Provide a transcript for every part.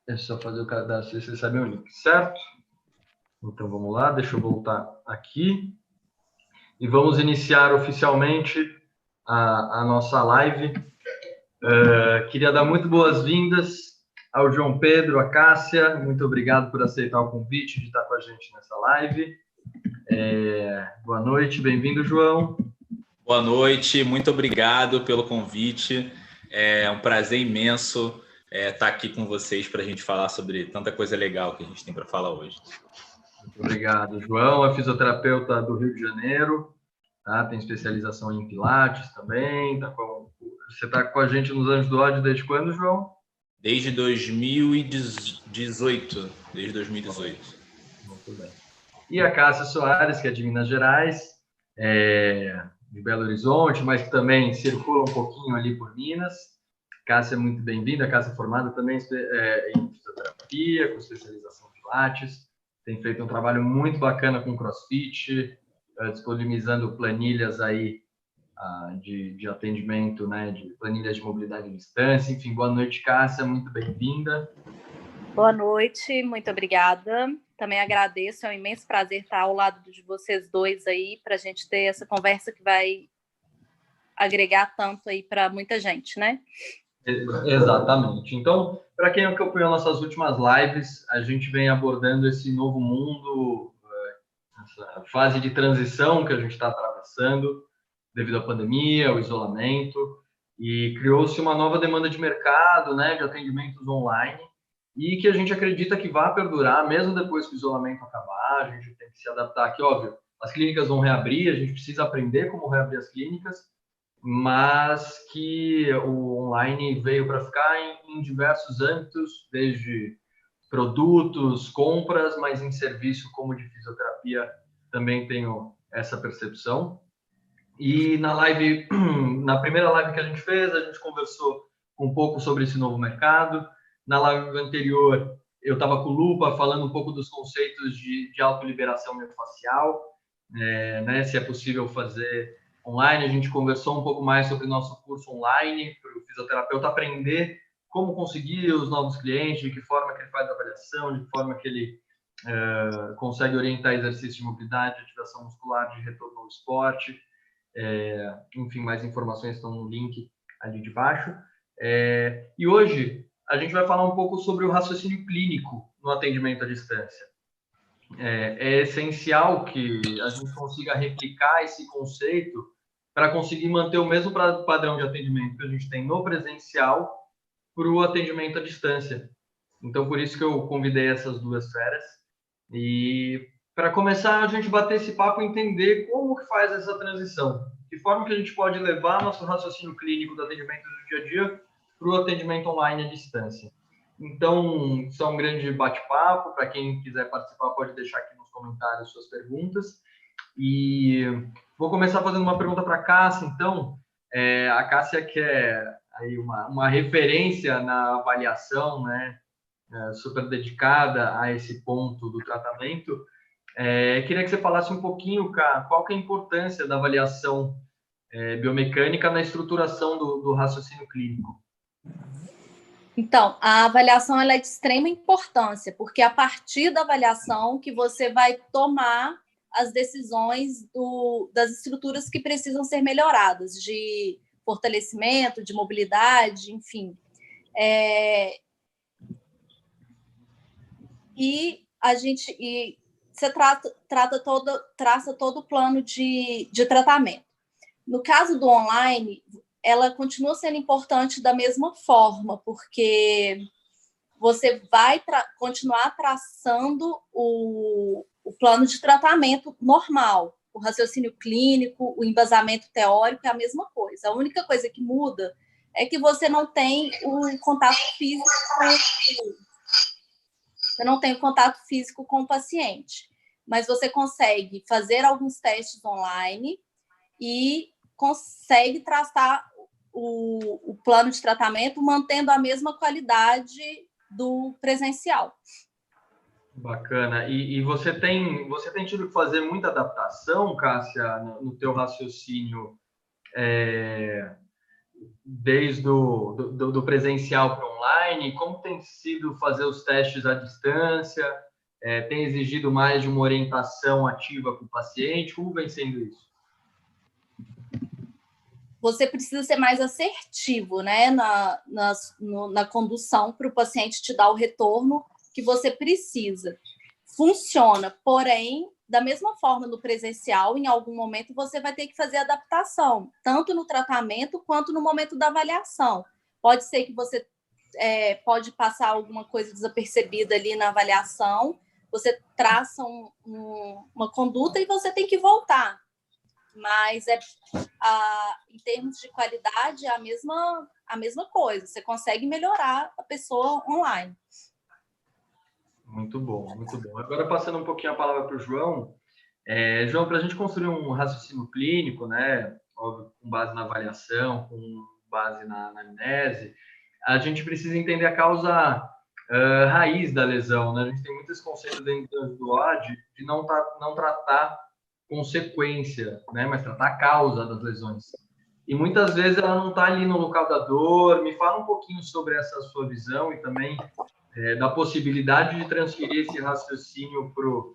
É só fazer o cadastro e você sabe o link, certo? Então vamos lá, deixa eu voltar aqui. E vamos iniciar oficialmente a nossa live. Queria dar muito boas-vindas ao João Pedro, a Cássia. Muito obrigado por aceitar o convite de estar com a gente nessa live. Boa noite, bem-vindo, João. Boa noite, muito obrigado pelo convite. É um prazer imenso estar aqui com vocês para a gente falar sobre tanta coisa legal que a gente tem para falar hoje. Muito obrigado, João. É fisioterapeuta do Rio de Janeiro, tá? Tem especialização em Pilates também. Você está com a gente nos Anjos do Ódio desde quando, João? Desde 2018. Desde 2018. Muito bem. E a Cássia Soares, que é de Minas Gerais, de Belo Horizonte, mas que também circula um pouquinho ali por Minas. Cássia é muito bem-vinda. A Cássia é formada também em fisioterapia, com especialização em Pilates. Tem feito um trabalho muito bacana com CrossFit, disponibilizando planilhas aí de atendimento, né, de planilhas de mobilidade à distância. Enfim, boa noite, Cássia, muito bem-vinda. Boa noite, muito obrigada. Também agradeço, é um imenso prazer estar ao lado de vocês dois aí, para a gente ter essa conversa que vai agregar tanto aí para muita gente, né? Exatamente. Então, para quem acompanhou nossas últimas lives, a gente vem abordando esse novo mundo, essa fase de transição que a gente está atravessando devido à pandemia, ao isolamento, e criou-se uma nova demanda de mercado, né, de atendimentos online, e que a gente acredita que vai perdurar mesmo depois que o isolamento acabar. A gente tem que se adaptar aqui, óbvio. As clínicas vão reabrir, a gente precisa aprender como reabrir as clínicas, mas que o online veio para ficar em diversos âmbitos, desde produtos, compras, mas em serviço como de fisioterapia também tenho essa percepção. E na primeira live que a gente fez, a gente conversou um pouco sobre esse novo mercado. Na live anterior, eu estava com o Lupa falando um pouco dos conceitos de autoliberação miofascial, né, se é possível fazer online. A gente conversou um pouco mais sobre o nosso curso online, para o fisioterapeuta aprender como conseguir os novos clientes, de que forma que ele faz a avaliação, de que forma que ele consegue orientar exercício de mobilidade, ativação muscular, de retorno ao esporte. Enfim, mais informações estão no link ali de baixo. E hoje a gente vai falar um pouco sobre o raciocínio clínico no atendimento à distância. É essencial que a gente consiga replicar esse conceito para conseguir manter o mesmo padrão de atendimento que a gente tem no presencial para o atendimento à distância. Então, por isso que eu convidei essas duas feras. E para começar, a gente bater esse papo e entender como que faz essa transição. De forma que a gente pode levar nosso raciocínio clínico do atendimento do dia a dia para o atendimento online à distância. Então, isso é um grande bate-papo. Para quem quiser participar, pode deixar aqui nos comentários suas perguntas. E vou começar fazendo uma pergunta para a Cássia. Então, a Cássia, que é aí uma referência na avaliação, né? Super dedicada a esse ponto do tratamento. Queria que você falasse um pouquinho, cara, qual que é a importância da avaliação biomecânica na estruturação do raciocínio clínico. Então, a avaliação ela é de extrema importância, porque é a partir da avaliação que você vai tomar as decisões das estruturas que precisam ser melhoradas, de fortalecimento, de mobilidade, enfim. Você traça todo o plano de tratamento. No caso do online, ela continua sendo importante da mesma forma, porque você vai continuar traçando o plano de tratamento normal. O raciocínio clínico, o embasamento teórico é a mesma coisa. A única coisa que muda é que você não tem o contato físico com o paciente, mas você consegue fazer alguns testes online e consegue traçar o plano de tratamento mantendo a mesma qualidade do presencial. Bacana. E você tem tido que fazer muita adaptação, Cássia, no teu raciocínio desde do presencial para online? Como tem sido fazer os testes à distância? Tem exigido mais de uma orientação ativa com o paciente? Como vem sendo isso? Você precisa ser mais assertivo, né, na condução para o paciente te dar o retorno que você precisa. Funciona, porém, da mesma forma no presencial, em algum momento você vai ter que fazer adaptação, tanto no tratamento quanto no momento da avaliação. Pode ser que você pode passar alguma coisa desapercebida ali na avaliação, você traça uma conduta e você tem que voltar. Mas em termos de qualidade é a mesma coisa. Você consegue melhorar a pessoa online. Muito bom, muito bom. Agora, passando um pouquinho a palavra para o João. João, para a gente construir um raciocínio clínico, né, óbvio, com base na avaliação, com base na anamnese, a gente precisa entender a causa raiz da lesão, né? A gente tem muitos conceitos dentro do OD de não tratar consequência, né, mas tratar a causa das lesões. E muitas vezes ela não está ali no local da dor. Me fala um pouquinho sobre essa sua visão e também da possibilidade de transferir esse raciocínio para o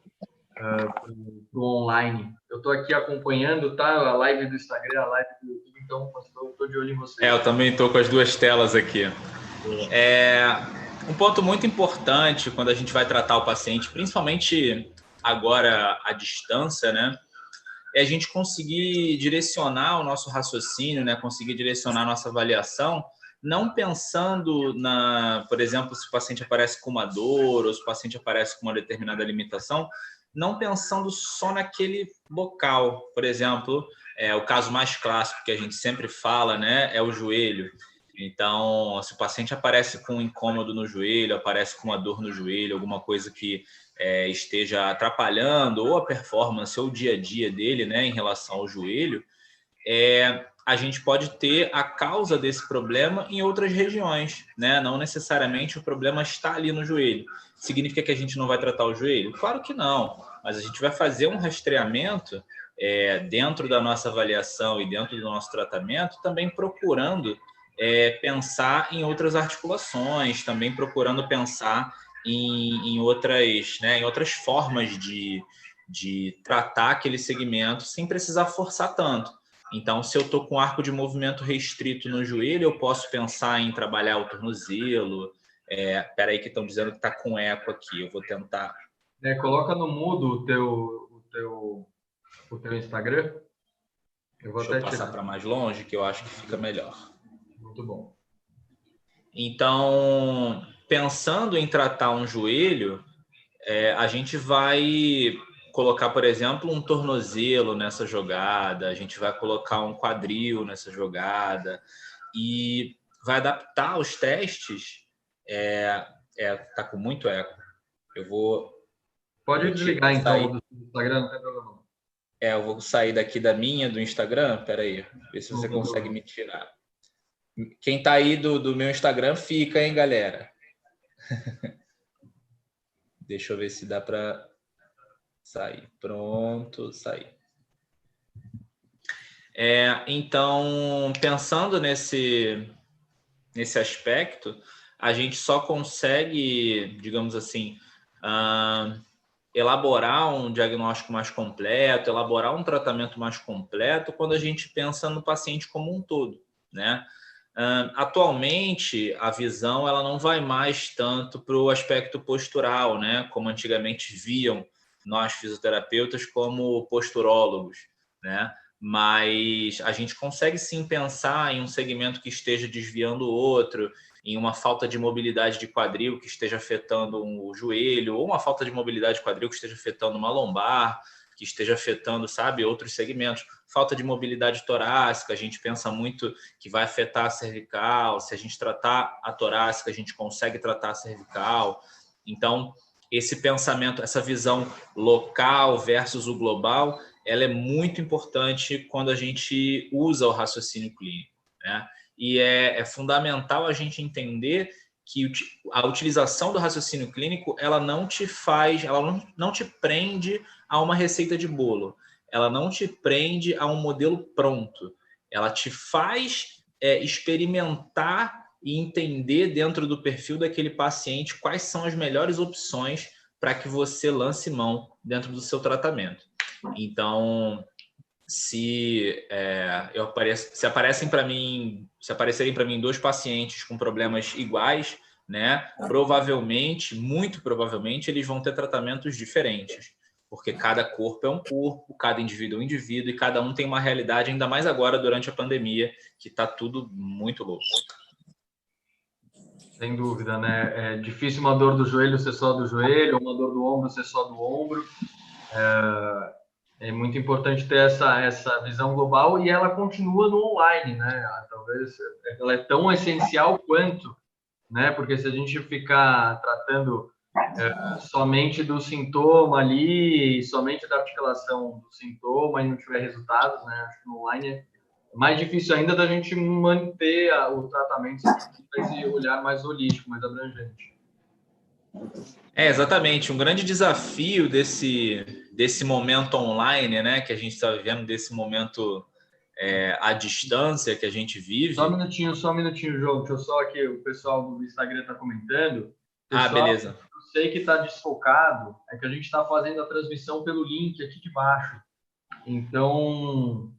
online. Eu estou aqui acompanhando, tá? A live do Instagram, a live do YouTube, então estou de olho em você. Eu também estou com as duas telas aqui. Um ponto muito importante quando a gente vai tratar o paciente, principalmente agora à distância, né? É a gente conseguir direcionar o nosso raciocínio, né? Conseguir direcionar a nossa avaliação, não pensando por exemplo, se o paciente aparece com uma dor ou se o paciente aparece com uma determinada limitação, não pensando só naquele local. Por exemplo, o caso mais clássico que a gente sempre fala, né, é o joelho. Então, se o paciente aparece com um incômodo no joelho, aparece com uma dor no joelho, alguma coisa que esteja atrapalhando ou a performance ou o dia a dia dele, né, em relação ao joelho, a gente pode ter a causa desse problema em outras regiões, né? Não necessariamente o problema está ali no joelho. Significa que a gente não vai tratar o joelho? Claro que não, mas a gente vai fazer um rastreamento dentro da nossa avaliação e dentro do nosso tratamento, também procurando pensar em outras articulações, também procurando pensar em outras formas de tratar aquele segmento sem precisar forçar tanto. Então, se eu estou com arco de movimento restrito no joelho, eu posso pensar em trabalhar o tornozelo. Espera aí que estão dizendo que está com eco aqui. Eu vou tentar... Coloca no mudo o teu Instagram. Deixa eu passar para mais longe, que eu acho que fica melhor. Muito bom. Então, pensando em tratar um joelho, a gente vai colocar, por exemplo, um tornozelo nessa jogada, a gente vai colocar um quadril nessa jogada e vai adaptar os testes. Tá com muito eco. Eu vou... Pode desligar, então, do Instagram, não tem problema. Eu vou sair daqui do Instagram. Espera aí, ver se você consegue me tirar. Quem tá aí do meu Instagram, fica, hein, galera? Deixa eu ver se dá para sair. Pronto, saí. Então, pensando nesse aspecto, a gente só consegue, digamos assim, elaborar um diagnóstico mais completo, elaborar um tratamento mais completo quando a gente pensa no paciente como um todo, né? Atualmente, a visão ela não vai mais tanto para o aspecto postural, né? Como antigamente viam nós fisioterapeutas como posturólogos, né? Mas a gente consegue sim pensar em um segmento que esteja desviando o outro, em uma falta de mobilidade de quadril que esteja afetando o joelho, ou uma falta de mobilidade de quadril que esteja afetando uma lombar, que esteja afetando, outros segmentos. Falta de mobilidade torácica, a gente pensa muito que vai afetar a cervical. Se a gente tratar a torácica, a gente consegue tratar a cervical. Então, esse pensamento, essa visão local versus o global, ela é muito importante quando a gente usa o raciocínio clínico, né? E é fundamental a gente entender que a utilização do raciocínio clínico ela não te prende a uma receita de bolo, ela não te prende a um modelo pronto, ela te faz experimentar e entender dentro do perfil daquele paciente quais são as melhores opções para que você lance mão dentro do seu tratamento. Então, se aparecerem para mim 2 pacientes com problemas iguais, né, provavelmente, muito provavelmente, eles vão ter tratamentos diferentes, porque cada corpo é um corpo, cada indivíduo é um indivíduo e cada um tem uma realidade, ainda mais agora durante a pandemia, que está tudo muito louco. Sem dúvida, né? É difícil uma dor do joelho ser só do joelho, uma dor do ombro ser só do ombro. É muito importante ter essa visão global e ela continua no online, né? Talvez ela é tão essencial quanto, né? Porque se a gente ficar tratando somente do sintoma ali, somente da articulação do sintoma e não tiver resultados, né? Acho que no online é mais difícil ainda da gente manter o tratamento com esse olhar mais holístico, mais abrangente. Exatamente. Um grande desafio desse momento online, né, que a gente está vivendo, desse momento à distância que a gente vive. Só um minutinho, João. Deixa eu só aqui, o pessoal do Instagram está comentando. Pessoal, beleza. Eu sei que está desfocado, é que a gente está fazendo a transmissão pelo link aqui de baixo. Então,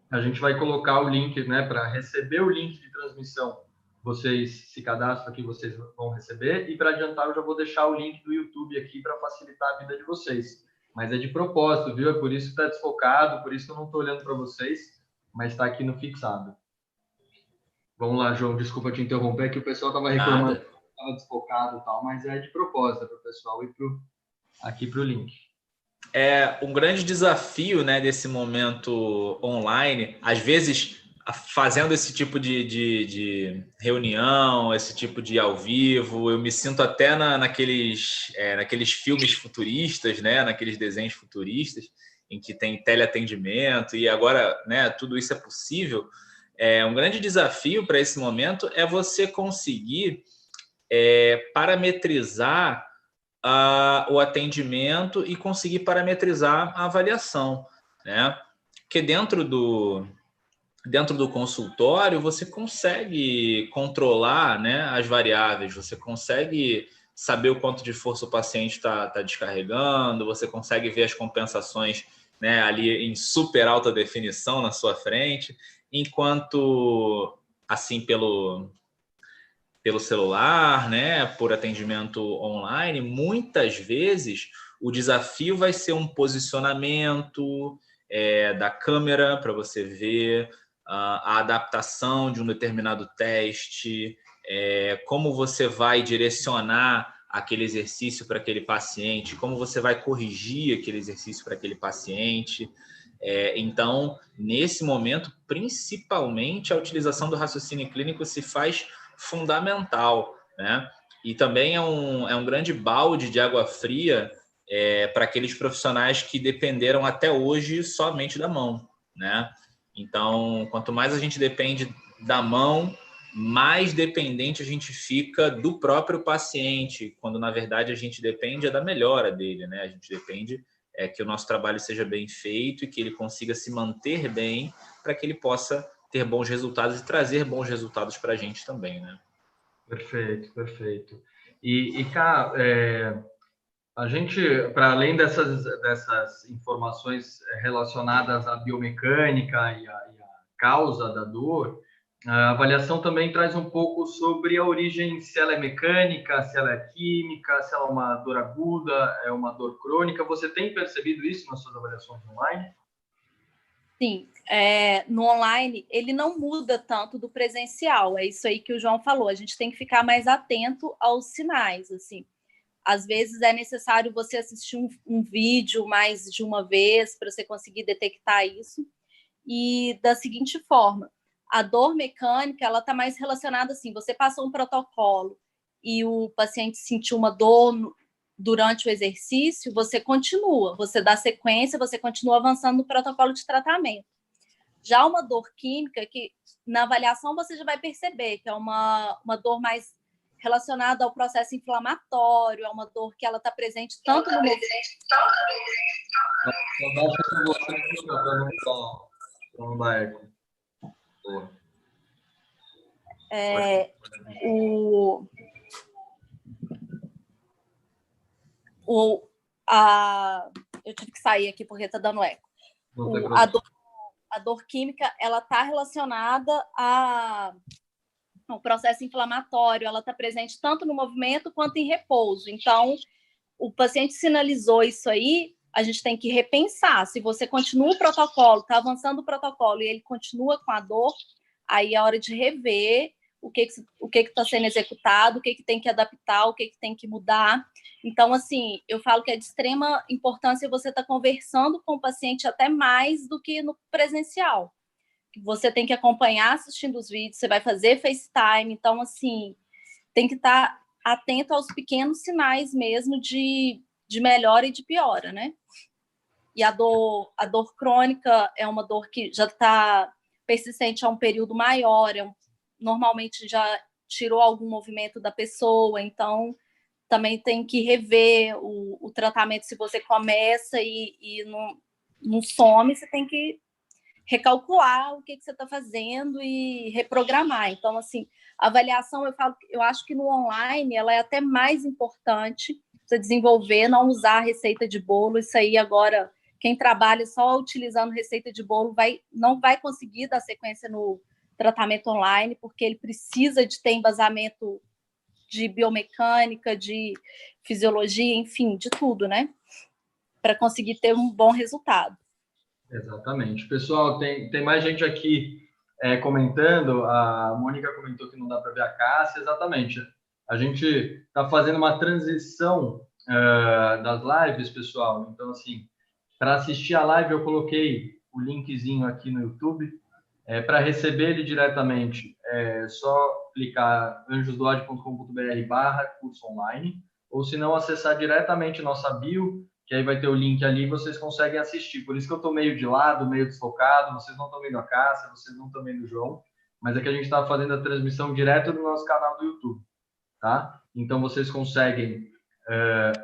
a gente vai colocar o link, né, para receber o link de transmissão. Vocês se cadastram aqui, vocês vão receber. E para adiantar, eu já vou deixar o link do YouTube aqui para facilitar a vida de vocês. Mas é de propósito, viu? É por isso que está desfocado, por isso que eu não estou olhando para vocês, mas está aqui no fixado. Vamos lá, João, desculpa te interromper, que o pessoal estava reclamando que estava desfocado e tal, mas é de propósito para o pessoal ir aqui para o link. Um grande desafio, né, desse momento online, às vezes fazendo esse tipo de reunião, esse tipo de ao vivo, eu me sinto até naqueles filmes futuristas, né, naqueles desenhos futuristas, em que tem teleatendimento e agora, né, tudo isso é possível. Um grande desafio para esse momento é você conseguir parametrizar o atendimento e conseguir parametrizar a avaliação, né? Porque dentro do consultório você consegue controlar, né, as variáveis, você consegue saber o quanto de força o paciente está descarregando, você consegue ver as compensações, né, ali em super alta definição na sua frente, enquanto assim pelo celular, né, por atendimento online, muitas vezes o desafio vai ser um posicionamento da câmera para você ver, a adaptação de um determinado teste, como você vai direcionar aquele exercício para aquele paciente, como você vai corrigir aquele exercício para aquele paciente. Então, nesse momento, principalmente a utilização do raciocínio clínico se faz fundamental, né? E também é um grande balde de água fria para aqueles profissionais que dependeram até hoje somente da mão, né? Então, quanto mais a gente depende da mão, mais dependente a gente fica do próprio paciente, quando na verdade a gente depende da melhora dele, né? A gente depende que o nosso trabalho seja bem feito e que ele consiga se manter bem para que ele possa ter bons resultados e trazer bons resultados para a gente também, né? Perfeito. E cá, a gente, para além dessas informações relacionadas à biomecânica e à causa da dor, a avaliação também traz um pouco sobre a origem, se ela é mecânica, se ela é química, se ela é uma dor aguda, é uma dor crônica. Você tem percebido isso nas suas avaliações online? Sim, no online ele não muda tanto do presencial, é isso aí que o João falou, a gente tem que ficar mais atento aos sinais, assim. Às vezes é necessário você assistir um vídeo mais de uma vez para você conseguir detectar isso. E da seguinte forma, a dor mecânica ela está mais relacionada assim, você passou um protocolo e o paciente sentiu uma dor durante o exercício, você continua, você dá sequência, você continua avançando no protocolo de tratamento. Já uma dor química, que na avaliação você já vai perceber que é uma dor mais relacionada ao processo inflamatório, é uma dor que ela está presente tanto no movimento. Não dá para não dar eco. Boa. Eu tive que sair aqui porque está dando eco. A dor química, ela está relacionada ao processo inflamatório, ela está presente tanto no movimento quanto em repouso. Então, o paciente sinalizou isso aí, a gente tem que repensar. Se você continua o protocolo, está avançando o protocolo e ele continua com a dor, aí é hora de rever o que está sendo executado, o que tem que adaptar, o que tem que mudar. Então, assim, eu falo que é de extrema importância você estar conversando com o paciente até mais do que no presencial. Você tem que acompanhar assistindo os vídeos, você vai fazer FaceTime, então, assim, tem que estar atento aos pequenos sinais mesmo de melhora e de piora, né? E a dor crônica é uma dor que já está persistente há um período maior, normalmente já tirou algum movimento da pessoa, então também tem que rever o tratamento. Se você começa e não some, você tem que recalcular o que você está fazendo e reprogramar. Então, assim, a avaliação, eu acho que no online ela é até mais importante você desenvolver, não usar receita de bolo. Isso aí agora, quem trabalha só utilizando receita de bolo não vai conseguir dar sequência no tratamento online, porque ele precisa de ter embasamento de biomecânica, de fisiologia, enfim, de tudo, né? Para conseguir ter um bom resultado. Exatamente. Pessoal, tem mais gente aqui comentando. A Mônica comentou que não dá para ver a Cássia. Exatamente. A gente está fazendo uma transição das lives, pessoal. Então, assim, para assistir a live, eu coloquei o linkzinho aqui no YouTube. Para receber ele diretamente, é só clicar anjosdoad.com.br/curso online, ou se não, acessar diretamente nossa bio, que aí vai ter o link ali e vocês conseguem assistir. Por isso que eu estou meio de lado, meio desfocado, vocês não estão vendo a Cássia, vocês não estão vendo o João, mas é que a gente está fazendo a transmissão direto do nosso canal do YouTube, tá? Então, vocês conseguem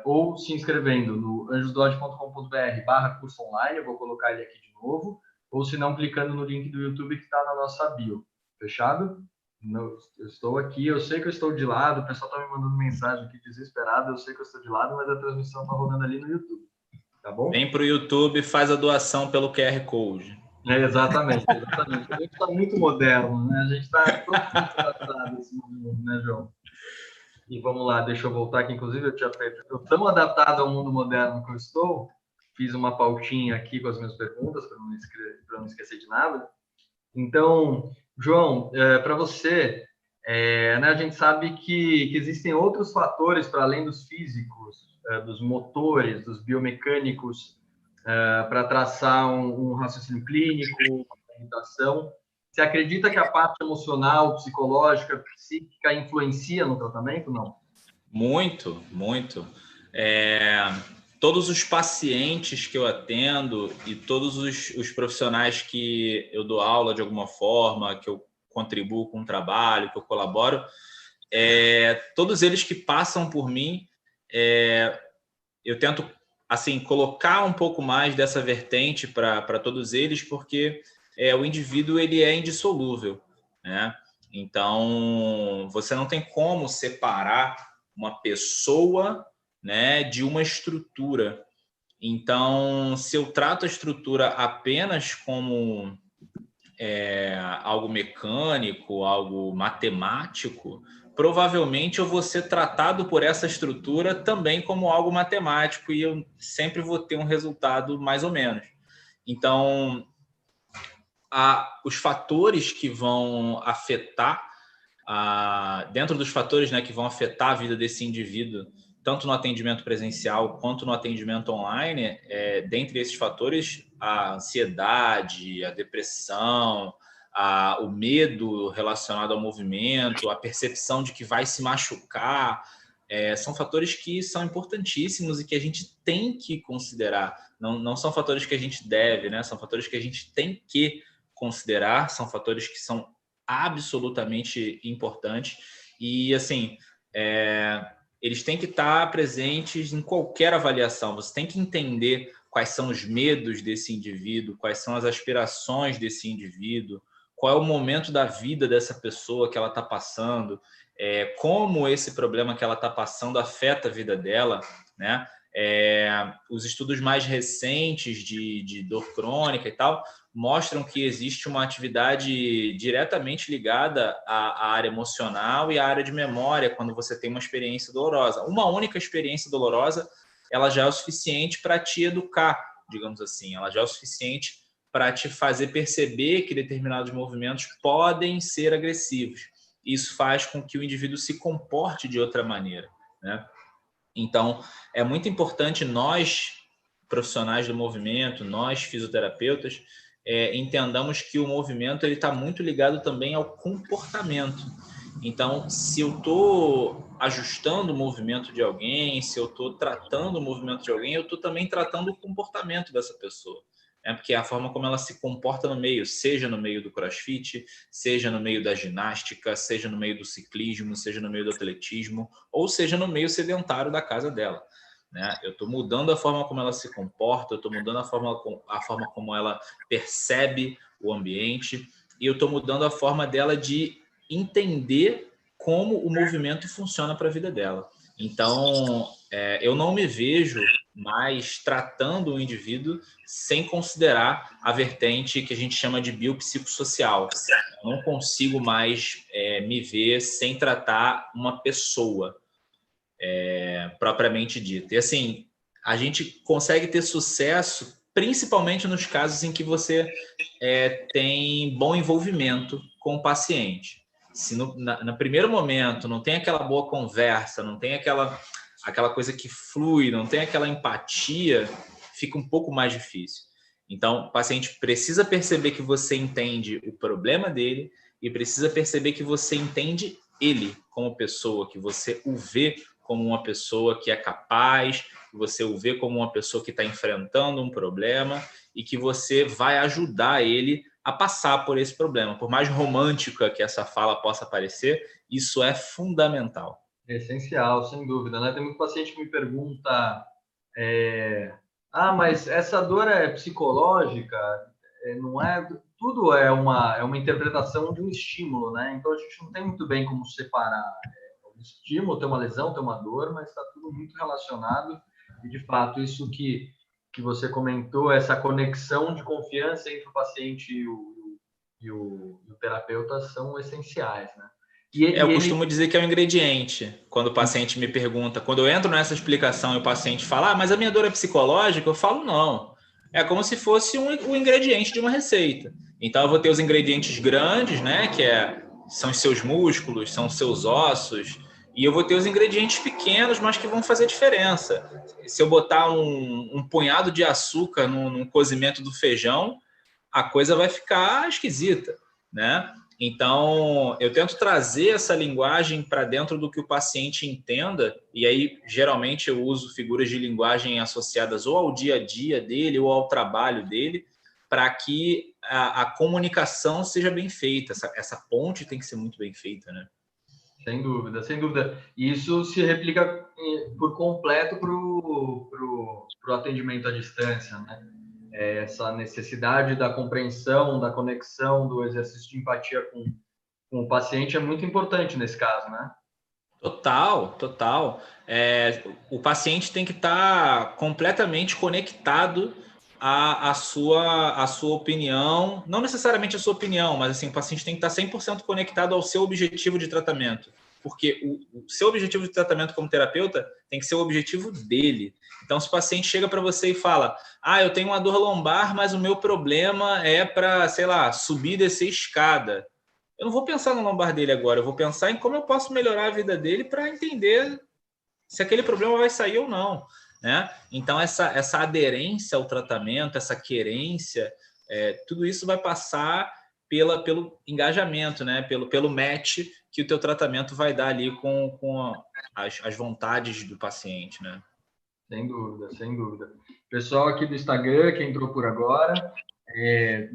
ou se inscrevendo no anjosdoad.com.br/curso online, eu vou colocar ele aqui de novo, ou se não, clicando no link do YouTube que está na nossa bio. Fechado? Eu estou aqui, eu sei que eu estou de lado, o pessoal está me mandando mensagem aqui desesperado, eu sei que eu estou de lado, mas a transmissão está rodando ali no YouTube. Tá bom? Vem para o YouTube e faz a doação pelo QR Code. Exatamente. A gente está muito moderno, né? A gente está totalmente adaptado a esse mundo, né, João? E vamos lá, deixa eu voltar aqui. Inclusive, eu estou tão adaptado ao mundo moderno que eu estou. Fiz uma pautinha aqui com as minhas perguntas para não esquecer de nada. Então, João, para você, né, a gente sabe que existem outros fatores para além dos físicos, dos motores, dos biomecânicos, para traçar um raciocínio clínico, uma orientação. Você acredita que a parte emocional, psicológica, psíquica influencia no tratamento, não? Muito, muito. Todos os pacientes que eu atendo e todos os profissionais que eu dou aula de alguma forma, que eu contribuo com o trabalho, que eu colaboro, todos eles que passam por mim, eu tento assim colocar um pouco mais dessa vertente para todos eles, porque o indivíduo ele é indissolúvel, né? Então, você não tem como separar uma pessoa, né, de uma estrutura. Então, se eu trato a estrutura apenas como algo mecânico, algo matemático, provavelmente eu vou ser tratado por essa estrutura também como algo matemático e eu sempre vou ter um resultado mais ou menos. Então, os fatores que vão afetar, dentro dos fatores, né, que vão afetar a vida desse indivíduo, tanto no atendimento presencial quanto no atendimento online, dentre esses fatores, a ansiedade, a depressão, o medo relacionado ao movimento, a percepção de que vai se machucar, são fatores que são importantíssimos e que a gente tem que considerar. Não são fatores que a gente deve, né? São fatores que a gente tem que considerar, são fatores que são absolutamente importantes e, assim, eles têm que estar presentes em qualquer avaliação. Você tem que entender quais são os medos desse indivíduo, quais são as aspirações desse indivíduo, qual é o momento da vida dessa pessoa que ela está passando, como esse problema que ela está passando afeta a vida dela, né? Os estudos mais recentes de dor crônica e tal mostram que existe uma atividade diretamente ligada à área emocional e à área de memória quando você tem uma experiência dolorosa. Uma única experiência dolorosa, ela já é o suficiente para te educar, digamos assim. Ela já é o suficiente para te fazer perceber que determinados movimentos podem ser agressivos. Isso faz com que o indivíduo se comporte de outra maneira, né? Então, é muito importante nós, profissionais do movimento, nós, fisioterapeutas, entendamos que o movimento está muito ligado também ao comportamento. Então, se eu estou ajustando o movimento de alguém, se eu estou tratando o movimento de alguém, eu estou também tratando o comportamento dessa pessoa. Porque é a forma como ela se comporta no meio, seja no meio do crossfit, seja no meio da ginástica, seja no meio do ciclismo, seja no meio do atletismo, ou seja no meio sedentário da casa dela, né? Eu estou mudando a forma como ela se comporta, eu estou mudando a forma como ela percebe o ambiente, e eu estou mudando a forma dela de entender como o movimento funciona para a vida dela. Então, eu não me vejo mais tratando o indivíduo sem considerar a vertente que a gente chama de biopsicossocial. Eu não consigo mais me ver sem tratar uma pessoa propriamente dita. E assim, a gente consegue ter sucesso principalmente nos casos em que você tem bom envolvimento com o paciente. Se no primeiro momento não tem aquela boa conversa, não tem aquela coisa que flui, não tem aquela empatia, fica um pouco mais difícil. Então, o paciente precisa perceber que você entende o problema dele e precisa perceber que você entende ele como pessoa, que você o vê como uma pessoa que é capaz, que você o vê como uma pessoa que está enfrentando um problema e que você vai ajudar ele a passar por esse problema. Por mais romântica que essa fala possa parecer, isso é fundamental. É essencial, sem dúvida, né? Tem muito paciente que me pergunta, mas essa dor é psicológica? Não é? Tudo é uma interpretação de um estímulo, né? Então a gente não tem muito bem como separar o estímulo, tem uma lesão, tem uma dor, mas está tudo muito relacionado e de fato isso que você comentou, essa conexão de confiança entre o paciente e o terapeuta são essenciais, né? Eu costumo dizer que é um ingrediente. Quando o paciente me pergunta, quando eu entro nessa explicação e o paciente fala, mas a minha dor é psicológica, eu falo, não. É como se fosse um ingrediente de uma receita. Então, eu vou ter os ingredientes grandes, né, são os seus músculos, são os seus ossos, e eu vou ter os ingredientes pequenos, mas que vão fazer diferença. Se eu botar um punhado de açúcar num cozimento do feijão, a coisa vai ficar esquisita, né? Então, eu tento trazer essa linguagem para dentro do que o paciente entenda, e aí, geralmente, eu uso figuras de linguagem associadas ou ao dia a dia dele ou ao trabalho dele, para que a comunicação seja bem feita. Essa ponte tem que ser muito bem feita, né? Sem dúvida, sem dúvida. E isso se replica por completo para o atendimento à distância, né? Essa necessidade da compreensão, da conexão, do exercício de empatia com o paciente é muito importante nesse caso, né? Total, total. O paciente tem que estar completamente conectado à sua opinião, não necessariamente a sua opinião, mas assim, o paciente tem que estar 100% conectado ao seu objetivo de tratamento, porque o seu objetivo de tratamento como terapeuta tem que ser o objetivo dele. Então, se o paciente chega para você e fala, eu tenho uma dor lombar, mas o meu problema é para, sei lá, subir e descer escada. Eu não vou pensar no lombar dele agora, eu vou pensar em como eu posso melhorar a vida dele para entender se aquele problema vai sair ou não, né? Então, essa aderência ao tratamento, essa querência, tudo isso vai passar pelo engajamento, né? Pelo match que o teu tratamento vai dar ali com as vontades do paciente, né? Sem dúvida, sem dúvida. Pessoal aqui do Instagram, que entrou por agora,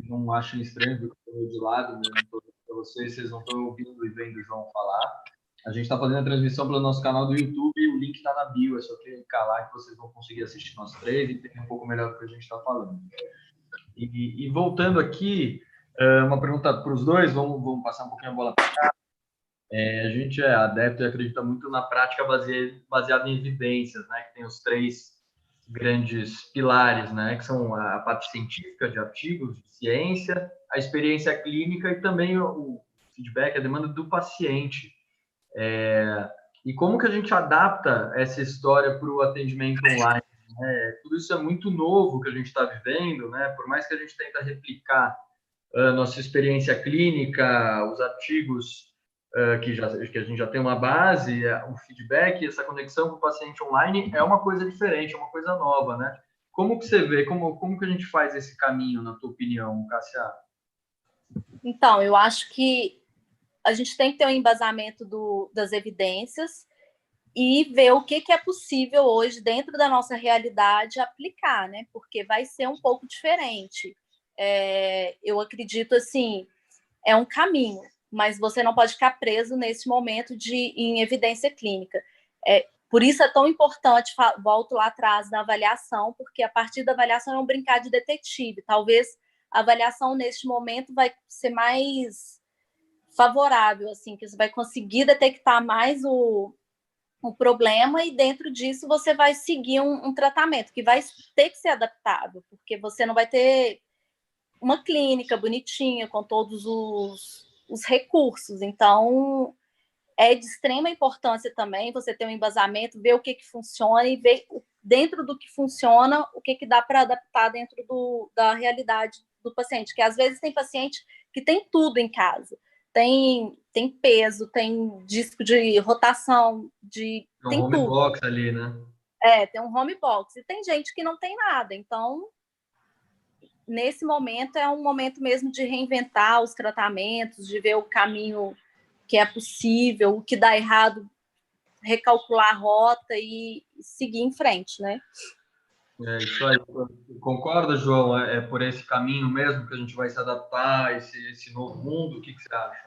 não achem estranho que eu estou de lado, né? Não estou para vocês não estão ouvindo e vendo o João falar. A gente está fazendo a transmissão pelo nosso canal do YouTube e o link está na bio, é só clicar lá que vocês vão conseguir assistir nós três e entender um pouco melhor do que a gente está falando. E voltando aqui, Uma pergunta para os dois, vamos passar um pouquinho a bola para cá. A gente é adepto e acredita muito na prática baseada em evidências, né? Que tem os três grandes pilares, né? Que são a parte científica de artigos, de ciência, a experiência clínica e também o feedback, a demanda do paciente. E como que a gente adapta essa história para o atendimento online? Né? Tudo isso é muito novo que a gente está vivendo, né? Por mais que a gente tenta replicar a nossa experiência clínica, os artigos que a gente já tem uma base, o feedback, essa conexão com o paciente online é uma coisa diferente, é uma coisa nova, né? Como que você vê, como que a gente faz esse caminho, na tua opinião, Cássia? Então, eu acho que a gente tem que ter um embasamento das evidências e ver o que é possível hoje, dentro da nossa realidade, aplicar, né? Porque vai ser um pouco diferente. Eu acredito, assim, é um caminho, mas você não pode ficar preso nesse momento em evidência clínica. Por isso é tão importante, volto lá atrás, na avaliação, porque a partir da avaliação é um brincar de detetive. Talvez a avaliação, neste momento, vai ser mais favorável, assim, que você vai conseguir detectar mais o problema e dentro disso você vai seguir um tratamento que vai ter que ser adaptável, porque você não vai ter uma clínica bonitinha com todos os recursos. Então, é de extrema importância também você ter um embasamento, ver o que funciona e ver dentro do que funciona o que dá para adaptar dentro da realidade do paciente. Que às vezes tem paciente que tem tudo em casa. Tem peso, tem disco de rotação, Tem um tem home tudo. box ali, né? Tem um home box. E tem gente que não tem nada. Então, nesse momento, é um momento mesmo de reinventar os tratamentos, de ver o caminho que é possível, o que dá errado, recalcular a rota e seguir em frente, né? É isso aí. Concorda, João? É por esse caminho mesmo que a gente vai se adaptar a esse novo mundo? O que você acha?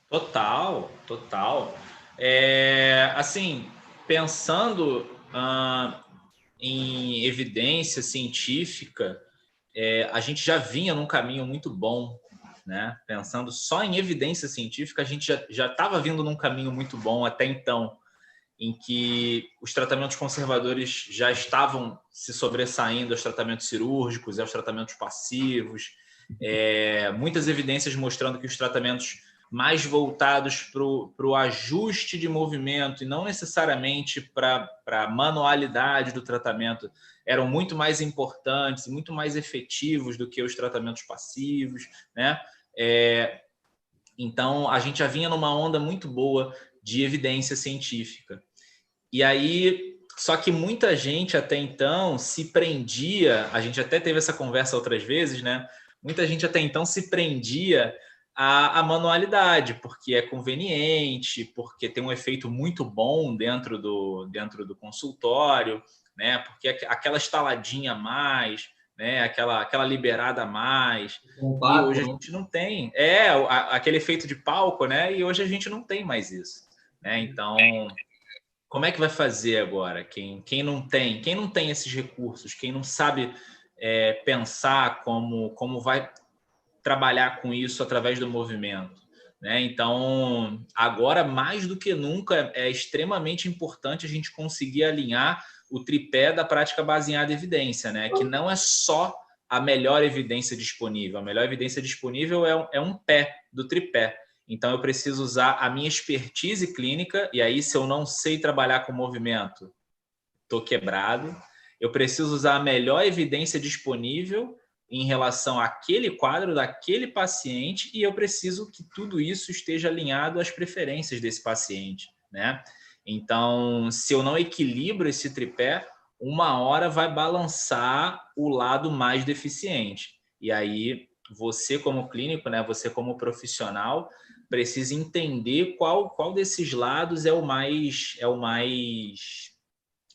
Total, total. Assim, pensando em evidência científica, a gente já vinha num caminho muito bom, né? Pensando só em evidência científica, a gente já estava vindo num caminho muito bom até então, em que os tratamentos conservadores já estavam se sobressaindo aos tratamentos cirúrgicos e aos tratamentos passivos. Muitas evidências mostrando que os tratamentos mais voltados para o ajuste de movimento e não necessariamente para a manualidade do tratamento eram muito mais importantes, muito mais efetivos do que os tratamentos passivos, né? Então, a gente já vinha numa onda muito boa de evidência científica. E aí, só que muita gente até então se prendia, a gente até teve essa conversa outras vezes, né? Muita gente até então se prendia à manualidade, porque é conveniente, porque tem um efeito muito bom dentro do consultório, né? Porque aquela estaladinha a mais, né? Aquela liberada a mais. E hoje a gente não tem. Aquele efeito de palco, né? E hoje a gente não tem mais isso, né? Então, como é que vai fazer agora? Quem não tem esses recursos, quem não sabe pensar como vai trabalhar com isso através do movimento, né? Então, agora mais do que nunca é extremamente importante a gente conseguir alinhar o tripé da prática baseada em evidência, né? Que não é só a melhor evidência disponível. A melhor evidência disponível é um pé do tripé. Então, eu preciso usar a minha expertise clínica, e aí, se eu não sei trabalhar com movimento, estou quebrado. Eu preciso usar a melhor evidência disponível em relação àquele quadro daquele paciente e eu preciso que tudo isso esteja alinhado às preferências desse paciente, né? Então, se eu não equilibro esse tripé, uma hora vai balançar o lado mais deficiente. E aí, você como clínico, né? Você como profissional, precisa entender qual desses lados é o mais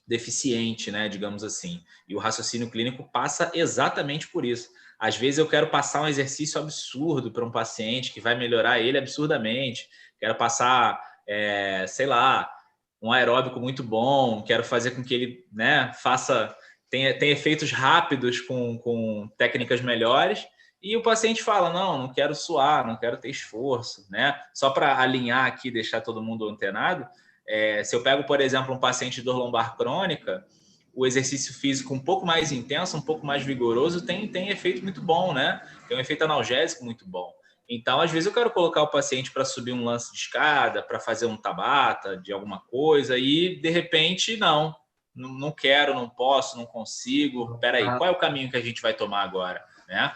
deficiente, né, digamos assim. E o raciocínio clínico passa exatamente por isso. Às vezes eu quero passar um exercício absurdo para um paciente que vai melhorar ele absurdamente. Quero passar, sei lá, um aeróbico muito bom. Quero fazer com que ele, né, tenha efeitos rápidos com técnicas melhores. E o paciente fala, não quero suar, não quero ter esforço, né? Só para alinhar aqui, deixar todo mundo antenado, se eu pego, por exemplo, um paciente de dor lombar crônica, o exercício físico um pouco mais intenso, um pouco mais vigoroso, tem efeito muito bom, né? Tem um efeito analgésico muito bom. Então, às vezes, eu quero colocar o paciente para subir um lance de escada, para fazer um tabata de alguma coisa, e, de repente, não quero, não posso, não consigo. Peraí, qual é o caminho que a gente vai tomar agora? Né?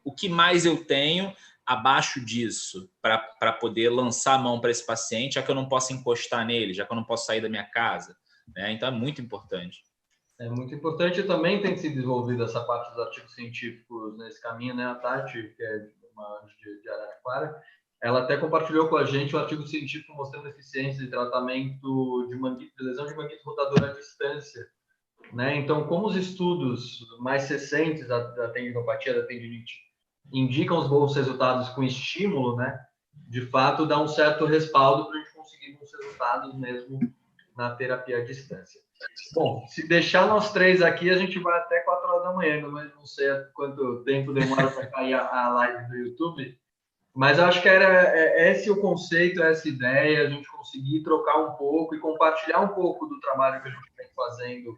O que mais eu tenho abaixo disso para poder lançar a mão para esse paciente, já que eu não posso encostar nele, já que eu não posso sair da minha casa? Né? Então, é muito importante. É muito importante, e também tem se desenvolvido essa parte dos artigos científicos nesse caminho, né? A Tati, que é uma de Araraquara, ela até compartilhou com a gente um artigo científico mostrando eficiência de tratamento de lesão de manguito rotador à distância, né? Então, como os estudos mais recentes da tendinopatia, da tendinite, indicam os bons resultados com estímulo, né? De fato, dá um certo respaldo para a gente conseguir bons resultados mesmo na terapia à distância. Bom, se deixar nós três aqui, a gente vai até 4 horas da manhã, mas não sei quanto tempo demora para cair a live do YouTube. Mas acho que era esse o conceito, essa ideia, a gente conseguir trocar um pouco e compartilhar um pouco do trabalho que a gente vem fazendo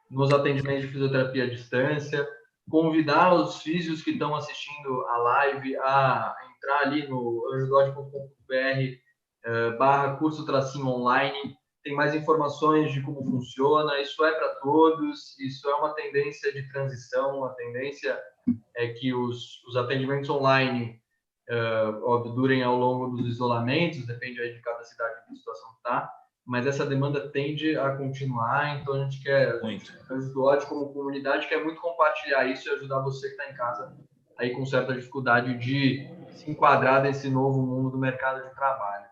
nos atendimentos de fisioterapia à distância, convidar os físios que estão assistindo a live a entrar ali no anjodode.com.br/curso-online. Tem mais informações de como funciona, isso é para todos, isso é uma tendência de transição, a tendência é que os atendimentos online durem ao longo dos isolamentos, depende aí de cada cidade da situação que está, mas essa demanda tende a continuar, então a gente quer, como comunidade, quer muito compartilhar isso e ajudar você que está em casa aí com certa dificuldade de se enquadrar nesse novo mundo do mercado de trabalho.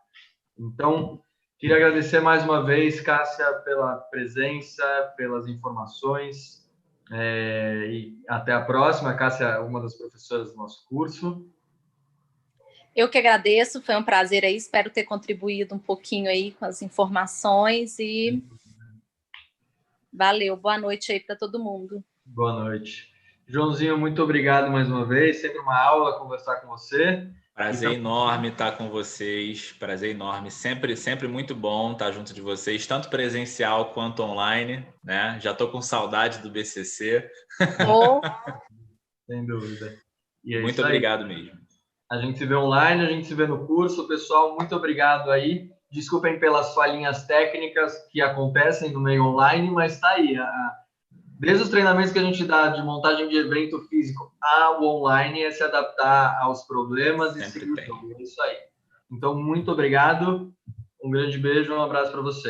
Então, queria agradecer mais uma vez, Cássia, pela presença, pelas informações, e até a próxima. Cássia é uma das professoras do nosso curso. Eu que agradeço, foi um prazer aí, espero ter contribuído um pouquinho aí com as informações e valeu, boa noite aí para todo mundo. Boa noite. Joãozinho, muito obrigado mais uma vez, sempre uma aula conversar com você. Prazer enorme estar com vocês, prazer enorme, sempre muito bom estar junto de vocês, tanto presencial quanto online, né? Já estou com saudade do BCC. Sem dúvida. Muito obrigado mesmo. A gente se vê online, a gente se vê no curso. Pessoal, muito obrigado aí. Desculpem pelas falhinhas técnicas que acontecem no meio online, mas está aí. Desde os treinamentos que a gente dá de montagem de evento físico ao online é se adaptar aos problemas e seguir o jogo. É isso aí. Então, muito obrigado. Um grande beijo, um abraço para vocês.